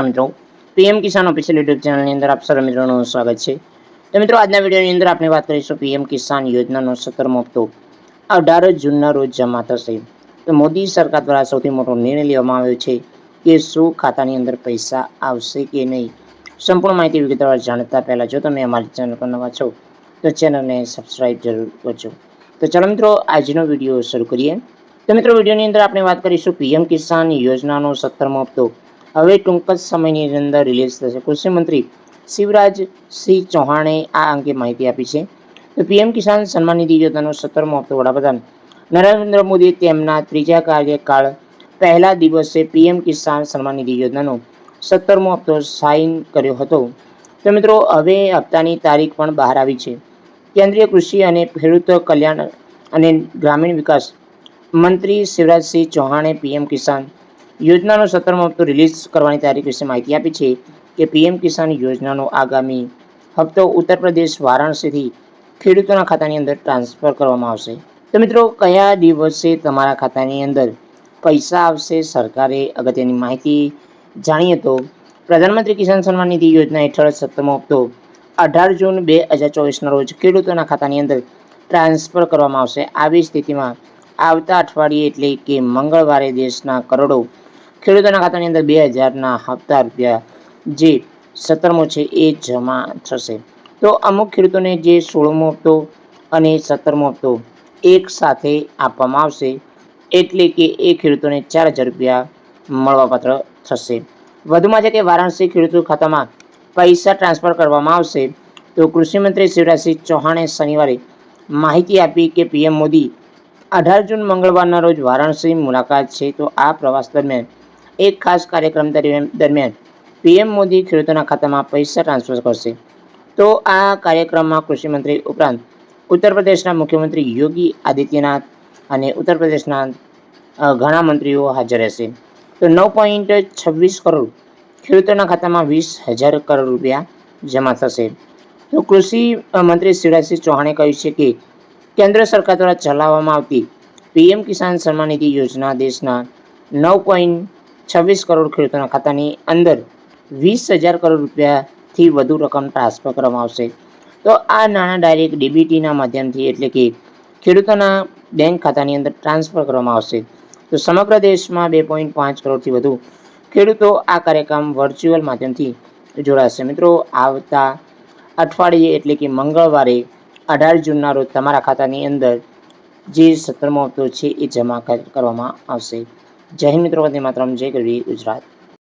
મિત્રો પીએમ કિસાન official YouTube ચેનલની અંદર આપ સર્વ મિત્રોનું સ્વાગત છે। તો મિત્રો આજના વિડીયોની અંદર આપણે વાત કરીશું પીએમ કિસાન યોજનાનો 17મો હપ્તો 18 જૂનના રોજ જમા થશે। તો મોદી સરકાર દ્વારા સૌથી મોટો નિર્ણય લેવામાં આવ્યો છે કે શું ખાતાની અંદર પૈસા આવશે કે નહીં। સંપૂર્ણ માહિતી વિગતવાર જાણતા પહેલાં જો તમે અમારી ચેનલ પર નવા છો તો ચેનલને સબસ્ક્રાઈબ જરૂર કરજો। તો ચાલો મિત્રો આજનો વિડીયો શરૂ કરીએ। તો મિત્રો વિડીયોની અંદર આપણે વાત કરીશું પીએમ કિસાન યોજનાનો 17મો હપ્તો હવે ટૂંક જ સમયની અંદર રિલીઝ થશે। કૃષિ મંત્રી શિવરાજસિંહ ચૌહાણે આ અંગે માહિતી આપી છે। તો પીએમ કિસાન સન્માન નિધિ યોજનાનો 17મો હપ્તો વડાપ્રધાન નરેન્દ્ર મોદીએ તેમના ત્રીજા કાર્યકાળ પહેલા દિવસે પીએમ કિસાન સન્માન નિધિ યોજનાનો 17મો હપ્તો સાઇન કર્યો હતો। તો મિત્રો હવે હપ્તાની તારીખ પણ બહાર આવી છે। કેન્દ્રીય કૃષિ અને ખેડૂત કલ્યાણ અને ગ્રામીણ વિકાસ મંત્રી શિવરાજસિંહ ચૌહાણે પીએમ કિસાન યોજનાનો 17મો હપ્તો રિલીઝ કરવાની તારીખ વિશે માહિતી આપી છે કે પીએમ કિસાન યોજનાનો આગામી હપ્તો ઉત્તર પ્રદેશ વારાણસીથી ખેડૂતોના ખાતાની અંદર ટ્રાન્સફર કરવામાં આવશે। તો મિત્રો કયા દિવસે તમારા ખાતાની અંદર પૈસા આવશે સરકારે અગત્યની માહિતી જાણીએ તો પ્રધાનમંત્રી કિસાન સન્માન નિધિ યોજના હેઠળ 17મો હપ્તો 18 જૂન 2024ના રોજ ખેડૂતોના ખાતાની અંદર ટ્રાન્સફર કરવામાં આવશે। આવી સ્થિતિમાં આવતા અઠવાડિયે એટલે કે મંગળવારે દેશના કરોડો ખેડૂતોના ખાતાની અંદર 2000ના હપ્તા રૂપિયા જે 17મો છે એ જમા થશે। તો અમુક ખેડૂતોને જે 16મો હપ્તો અને 17મો હપ્તો એક સાથે આપવામાં આવશે એટલે કે એ ખેડૂતોને 4000 રૂપિયા મળવાપાત્ર થશે। વધુમાં છે કે વારાણસી ખેડૂતો ખાતામાં પૈસા ટ્રાન્સફર કરવામાં આવશે। તો કૃષિમંત્રી શિવરાજસિંહ ચૌહાણે શનિવારે માહિતી આપી કે પીએમ મોદી 18 જૂન મંગળવારના રોજ વારાણસી મુલાકાત છે। તો આ પ્રવાસ દરમિયાન એક ખાસ કાર્યક્રમ દરમિયાન પીએમ મોદી ખેડૂતોના ખાતામાં પૈસા ટ્રાન્સફર કરશે। તો આ કાર્યક્રમમાં કૃષિમંત્રી ઉપરાંત ઉત્તર પ્રદેશના મુખ્યમંત્રી યોગી આદિત્યનાથ અને ઉત્તર પ્રદેશના ઘણા મંત્રીઓ હાજર રહેશે। તો 9.26 કરોડ ખેડૂતોના ખાતામાં 20,000 કરોડ રૂપિયા જમા થશે। તો કૃષિ મંત્રી શિવરાજસિંહ ચૌહાણે કહ્યું છે કે કેન્દ્ર સરકાર દ્વારા ચલાવવામાં આવતી પીએમ કિસાન સન્માન નિધિ યોજના દેશના 9.26 કરોડ ખેડૂતોના ખાતાની અંદર 20,000 કરોડ રૂપિયાથી વધુ રકમ ટ્રાન્સફર કરવામાં આવશે। તો આ નાણાં ડાયરેક્ટ ડીબીટીના માધ્યમથી એટલે કે ખેડૂતોના બેંક ખાતાની અંદર ટ્રાન્સફર કરવામાં આવશે। તો સમગ્ર દેશમાં 2.5 કરોડથી વધુ ખેડૂતો આ કાર્યક્રમ વર્ચ્યુઅલ માધ્યમથી જોડાશે। મિત્રો આવતા અઠવાડિયે એટલે કે મંગળવારે 18 જૂનના રોજ તમારા ખાતાની અંદર જે 17મો હપ્તો છે એ જમા કરવામાં આવશે। જય હિન્દ મિત્રો, વંદે માતરમ, જય ગરવી ગુજરાત।